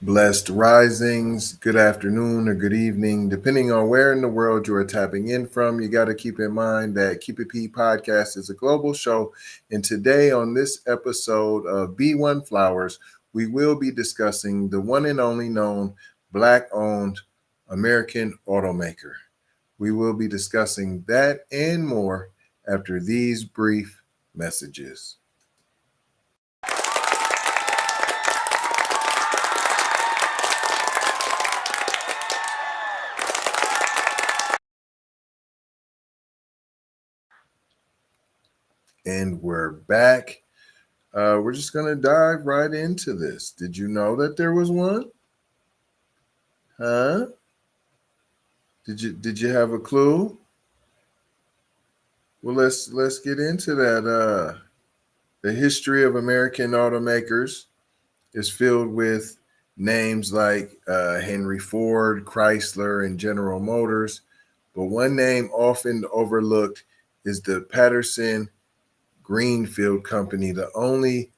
Blessed risings, good afternoon or good evening, depending on where in the world you are tapping in from. You got to keep in mind that Keep It P podcast is a global show. And today, on this episode of B1 Flowers, we will be discussing the one and only known Black owned American automaker. We will be discussing that and more after these brief messages. And we're back. We're just going to dive right into this. Did you know that there was one? Huh? Did you have a clue? Well, let's get into that. The history of American automakers is filled with names like Henry Ford, Chrysler, and General Motors. But one name often overlooked is the Patterson Greenfield Company, the only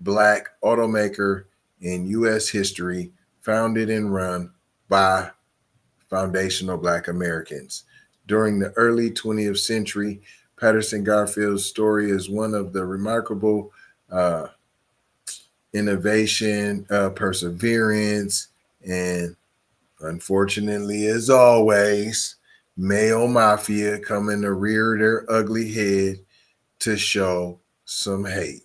Black automaker in U.S. history, founded and run by foundational Black Americans. During the early 20th century, Patterson Garfield's story is one of the remarkable uh, innovation, perseverance, and unfortunately, as always, male mafia coming to rear their ugly head to show some hate.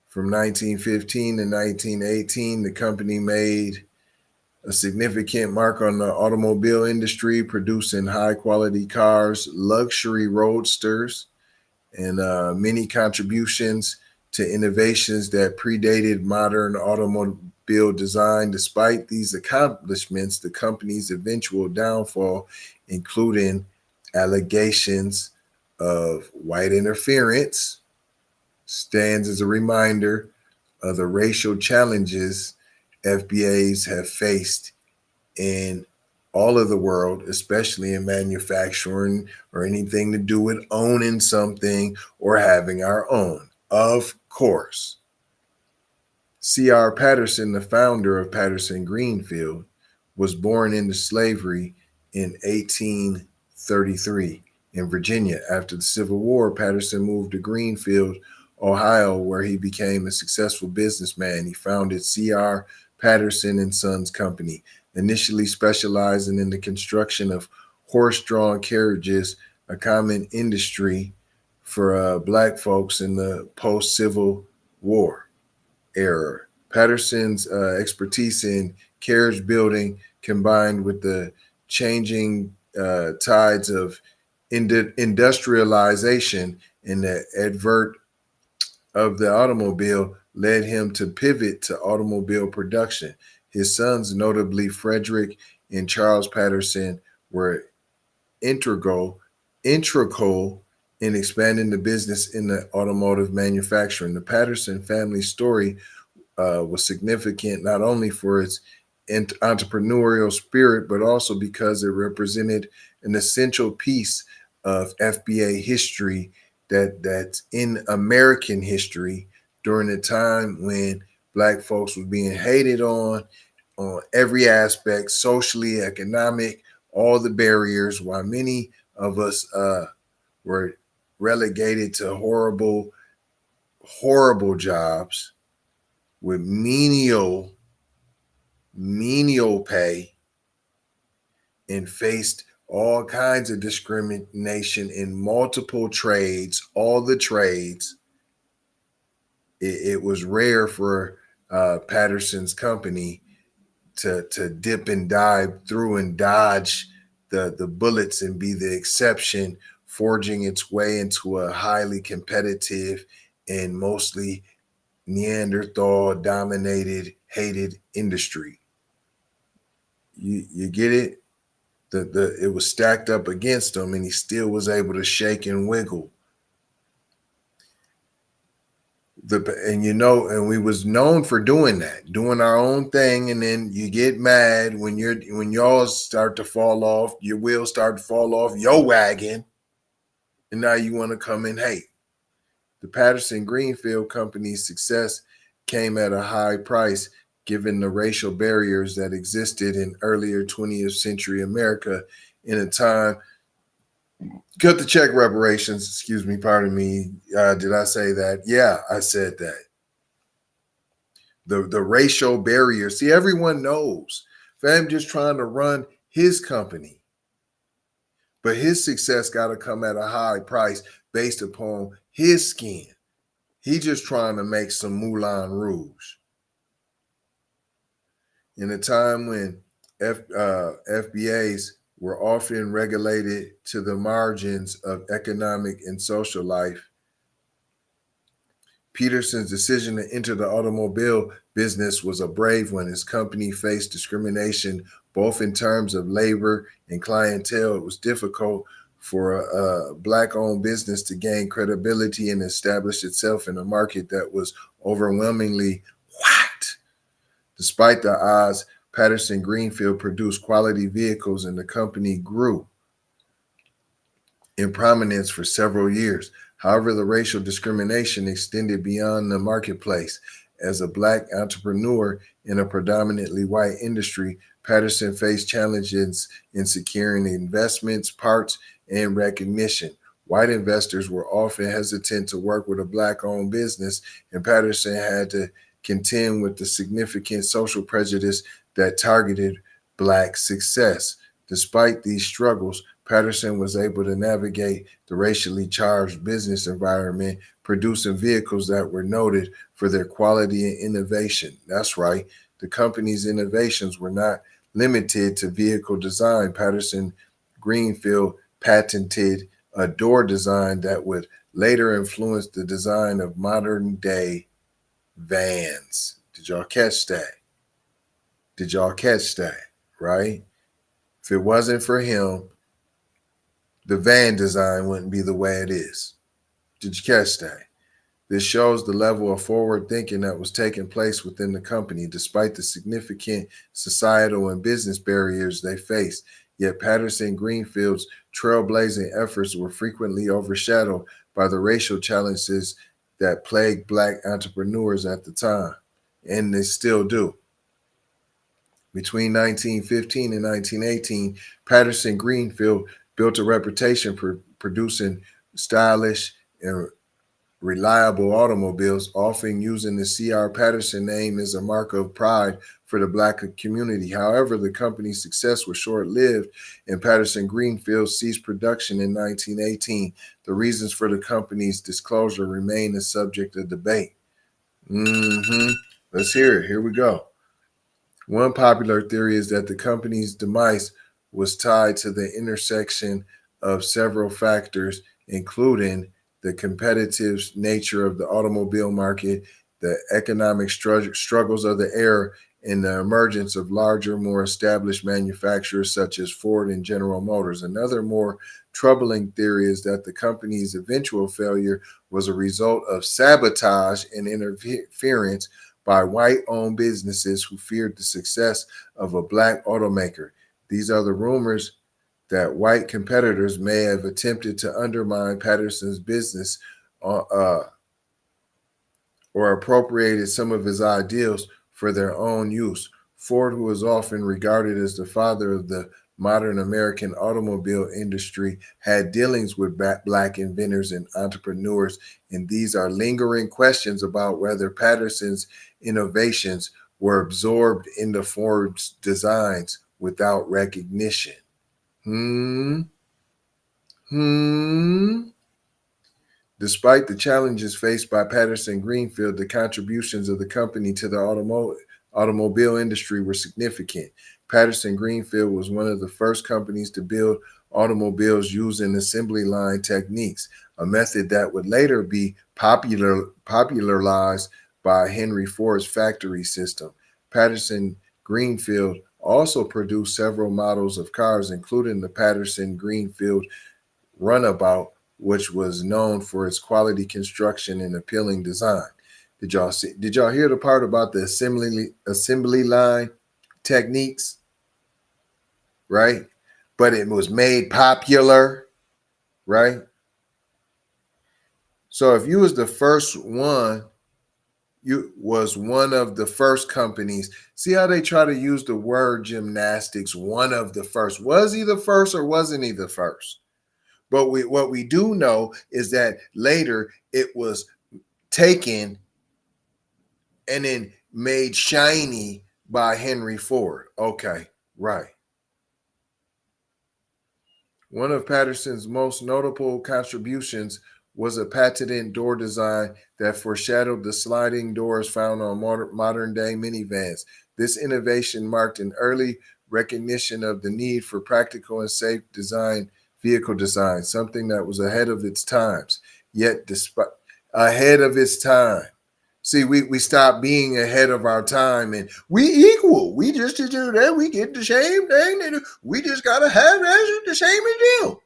From 1915 to 1918, the company made a significant mark on the automobile industry, producing high quality cars, luxury roadsters, and many contributions to innovations that predated modern automobile design. Despite these accomplishments, the company's eventual downfall, including allegations of white interference, stands as a reminder of the racial challenges FBAs have faced in all of the world, especially in manufacturing or anything to do with owning something or having our own. Of course, C.R. Patterson, the founder of Patterson Greenfield, was born into slavery in 1833 in Virginia. After the Civil War, Patterson moved to Greenfield, Ohio, where he became a successful businessman. He founded C.R. Patterson and Sons Company, initially specializing in the construction of horse-drawn carriages, a common industry for Black folks in the post-Civil War era. Patterson's expertise in carriage building, combined with the changing tides of industrialization and the advert of the automobile, led him to pivot to automobile production. His sons, notably Frederick and Charles Patterson, were integral integral in expanding the business in the automotive manufacturing. The Patterson family story was significant not only for its entrepreneurial spirit, but also because it represented an essential piece of FBA history that's in American history during a time when Black folks were being hated on every aspect, socially, economic, all the barriers, while many of us were relegated to horrible jobs with menial pay and faced all kinds of discrimination in multiple trades, all the trades. It was rare for Patterson's company to dip and dive through and dodge the bullets and be the exception, forging its way into a highly competitive and mostly Neanderthal dominated, hated industry. You get it? The it was stacked up against him, and he still was able to shake and wiggle. And we was known for doing that, doing our own thing, and then you get mad when y'all start to fall off, your wheels start to fall off your wagon, and now you want to come and hate. The Patterson Greenfield Company's success came at a high price given the racial barriers that existed in earlier 20th century America in a time. Cut the check reparations, excuse me, pardon me. Did I say that? Yeah, I said that. The racial barriers. See, everyone knows. Fam just trying to run his company. But his success got to come at a high price based upon his skin. He just trying to make some Moulin Rouge. In a time when FBAs were often regulated to the margins of economic and social life, Peterson's decision to enter the automobile business was a brave one. His company faced discrimination both in terms of labor and clientele. It was difficult for a Black-owned business to gain credibility and establish itself in a market that was overwhelmingly white. Despite the odds, Patterson Greenfield produced quality vehicles and the company grew in prominence for several years. However, the racial discrimination extended beyond the marketplace. As a Black entrepreneur in a predominantly white industry, Patterson faced challenges in securing investments, parts, and recognition. White investors were often hesitant to work with a Black-owned business, and Patterson had to contend with the significant social prejudice that targeted Black success. Despite these struggles, Patterson was able to navigate the racially charged business environment, producing vehicles that were noted for their quality and innovation. That's right. The company's innovations were not limited to vehicle design. Patterson Greenfield patented a door design that would later influence the design of modern day vans. Did y'all catch that? Did y'all catch that? Right? If it wasn't for him, the van design wouldn't be the way it is. Did you catch that? This shows the level of forward thinking that was taking place within the company, despite the significant societal and business barriers they faced. Yet Patterson Greenfield's trailblazing efforts were frequently overshadowed by the racial challenges that plagued Black entrepreneurs at the time, and they still do. Between 1915 and 1918, Patterson Greenfield built a reputation for producing stylish and reliable automobiles, often using the C.R. Patterson name as a mark of pride for the Black community. However, the company's success was short-lived, and Patterson Greenfield ceased production in 1918. The reasons for the company's disclosure remain a subject of debate. Let's hear it. Here we go. One popular theory is that the company's demise was tied to the intersection of several factors, including the competitive nature of the automobile market, the economic struggles of the era, and the emergence of larger, more established manufacturers such as Ford and General Motors. Another more troubling theory is that the company's eventual failure was a result of sabotage and interference by white-owned businesses who feared the success of a Black automaker. These are the rumors that white competitors may have attempted to undermine Patterson's business or appropriated some of his ideals for their own use. Ford, who is often regarded as the father of the modern American automobile industry, had dealings with Black inventors and entrepreneurs, and these are lingering questions about whether Patterson's innovations were absorbed into Ford's designs without recognition. Despite the challenges faced by Patterson Greenfield, the contributions of the company to the automobile industry were significant. Patterson Greenfield was one of the first companies to build automobiles using assembly line techniques, a method that would later be popularized by Henry Ford's factory system. Patterson Greenfield also produced several models of cars, including the Patterson Greenfield Runabout, which was known for its quality construction and appealing design. Did y'all hear the part about the assembly line techniques? Right? But it was made popular, right? So if you was the first one, You was one of the first companies. See how they try to use the word gymnastics, one of the first. Was he the first or wasn't he the first? But what we do know is that later it was taken and then made shiny by Henry Ford. Okay, right. One of Patterson's most notable contributions was a patented door design that foreshadowed the sliding doors found on modern day minivans. This innovation marked an early recognition of the need for practical and safe vehicle design, something that was ahead of its times. Yet, despite ahead of its time, see, we stopped being ahead of our time, and we equal. We just to do that. We get the same thing. And we just gotta have the same as them.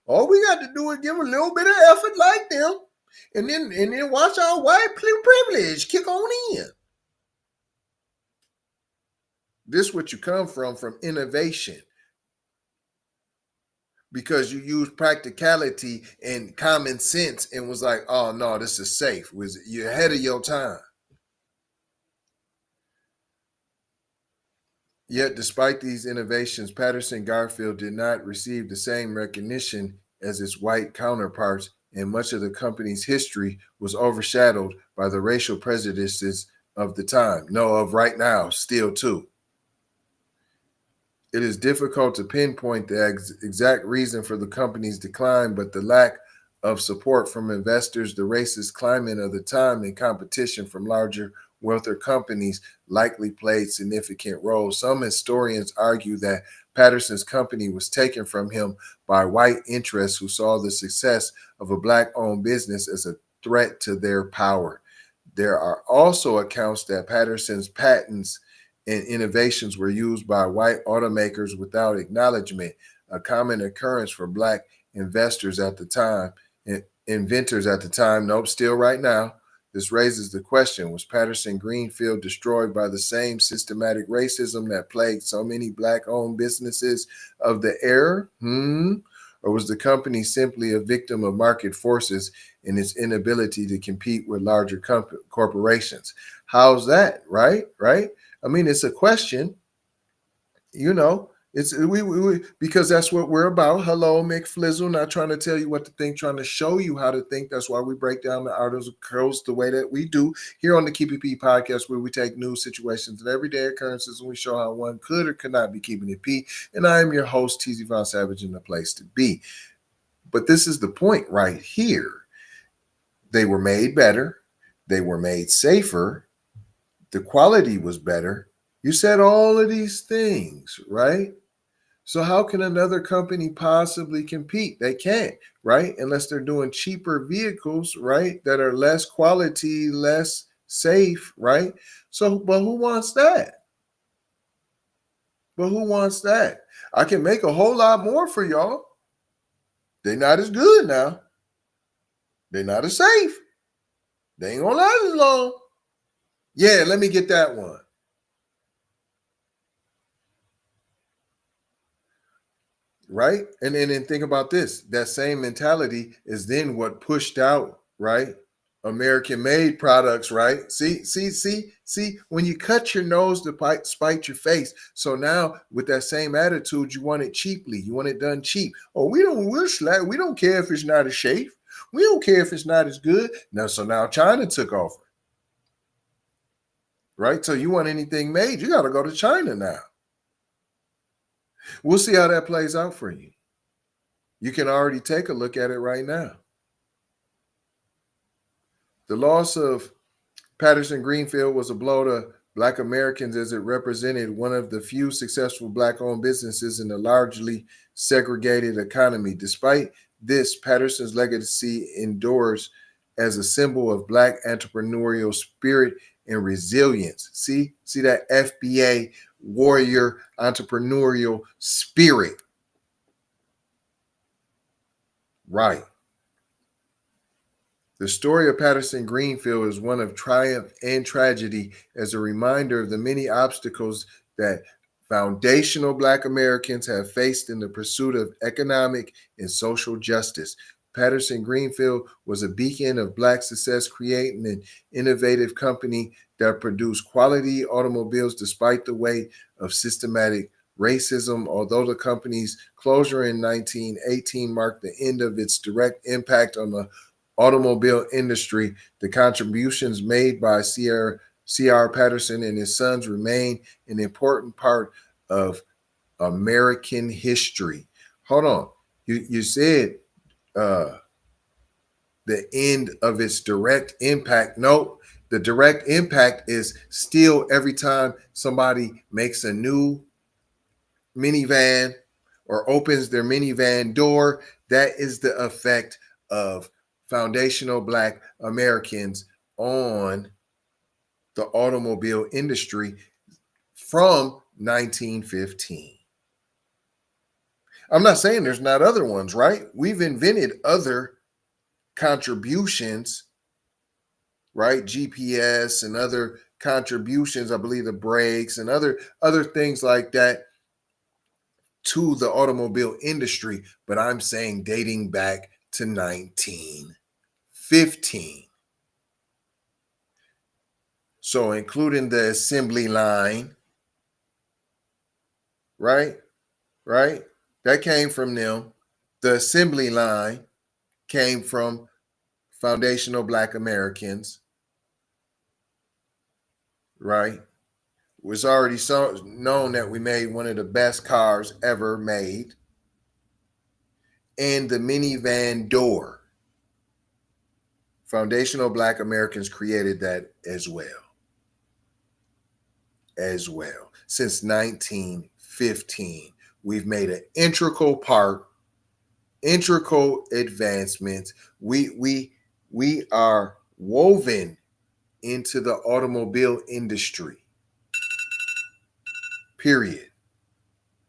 All we got to do is give a little bit of effort like them, and then watch our white privilege kick on in. This what you come from innovation, because you use practicality and common sense and was like, oh no, this is safe. Was you're ahead of your time. Yet, despite these innovations, Patterson Garfield did not receive the same recognition as its white counterparts, and much of the company's history was overshadowed by the racial prejudices of the time. No, of right now, still too. It is difficult to pinpoint the exact reason for the company's decline, but the lack of support from investors, the racist climate of the time, and competition from larger, wealthier companies likely played significant roles. Some historians argue that Patterson's company was taken from him by white interests who saw the success of a black-owned business as a threat to their power. There are also accounts that Patterson's patents and innovations were used by white automakers without acknowledgement, a common occurrence for black investors at the time, inventors at the time. Nope, still right now. This raises the question, was Patterson Greenfield destroyed by the same systematic racism that plagued so many black-owned businesses of the era? Or was the company simply a victim of market forces and its inability to compete with larger corporations? How's that, right? Right? I mean, it's a question, you know. It's we because that's what we're about. Hello, Mick Flizzle. Not trying to tell you what to think, trying to show you how to think. That's why we break down the articles of curls the way that we do here on the Keep It P podcast, where we take news situations and everyday occurrences and we show how one could or could not be keeping it P. And I am your host, TZ Von Savage, in the place to be. But this is the point right here. They were made better. They were made safer. The quality was better. You said all of these things, right? So how can another company possibly compete? They can't, right? Unless they're doing cheaper vehicles, right? That are less quality, less safe, right? So, but who wants that? But who wants that? I can make a whole lot more for y'all. They're not as good now. They're not as safe. They ain't gonna last as long. Yeah, let me get that one. Right? And then think about this. That same mentality is then what pushed out, right? American made products, right? See, when you cut your nose to spite your face. So now with that same attitude, you want it cheaply. You want it done cheap. Oh, we don't care if it's not as safe. We don't care if it's not as good. Now, so now China took over. Right? So you want anything made, you got to go to China now. We'll see how that plays out for you. You can already take a look at it right now. The loss of Patterson Greenfield was a blow to Black Americans as it represented one of the few successful Black-owned businesses in a largely segregated economy. Despite this, Patterson's legacy endures as a symbol of Black entrepreneurial spirit and resilience. See that FBA warrior entrepreneurial spirit. Right. The story of Patterson Greenfield is one of triumph and tragedy, as a reminder of the many obstacles that foundational Black Americans have faced in the pursuit of economic and social justice. Patterson Greenfield was a beacon of Black success, creating an innovative company that produced quality automobiles despite the weight of systematic racism. Although the company's closure in 1918 marked the end of its direct impact on the automobile industry, the contributions made by C.R. Patterson and his sons remain an important part of American history. Hold on. You said uh, the end of its direct impact. No, the direct impact is still every time somebody makes a new minivan or opens their minivan door, that is the effect of foundational Black Americans on the automobile industry from 1915. I'm not saying there's not other ones, right? We've invented other contributions, right? GPS and other contributions, I believe the brakes and other things like that to the automobile industry, but I'm saying dating back to 1915. So including the assembly line, right? Right? That came from them. The assembly line came from foundational Black Americans, right? It was already known that we made one of the best cars ever made. And the minivan door, foundational Black Americans created that as well. Since 1915, we've made an integral advancements. We are woven into the automobile industry. Period.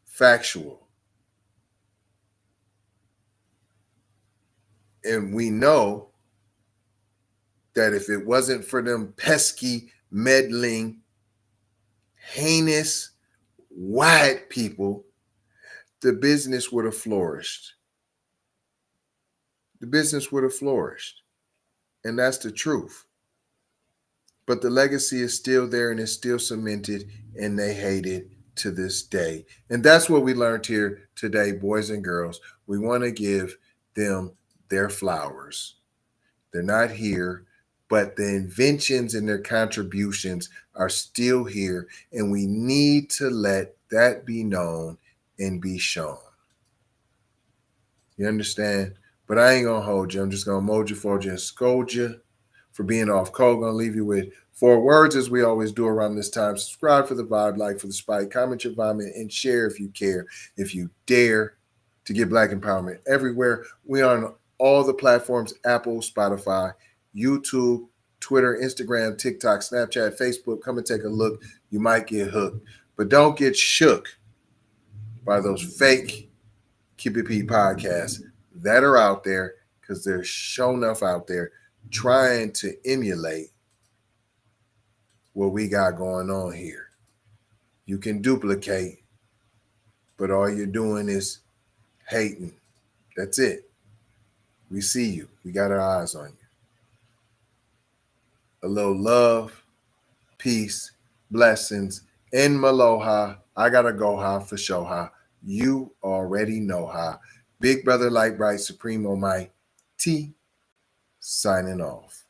Factual. And we know that if it wasn't for them pesky, meddling, heinous white people, the business would have flourished. The business would have flourished. And that's the truth. But the legacy is still there and it's still cemented, and they hate it to this day. And that's what we learned here today, boys and girls. We want to give them their flowers. They're not here, but the inventions and their contributions are still here, and we need to let that be known and be shown. You understand? But I ain't gonna hold you. I'm just gonna mold you, fold you, and scold you for being off code. Gonna leave you with 4 words, as we always do around this time. Subscribe for the vibe, like for the spike, comment your vomit, and share if you care, if you dare, to get Black empowerment everywhere. We are on all the platforms: Apple, Spotify, YouTube, Twitter, Instagram, TikTok, Snapchat, Facebook. Come and take a look. You might get hooked, but don't get shook by those fake Keep It P podcasts that are out there, because they're show enough out there trying to emulate what we got going on here. You can duplicate, but all you're doing is hating. That's it. We see you. We got our eyes on you. A little love, peace, blessings, and maloha. I gotta go ha for show ha. You already know ha. Big brother, light bright, supreme, almighty, signing off.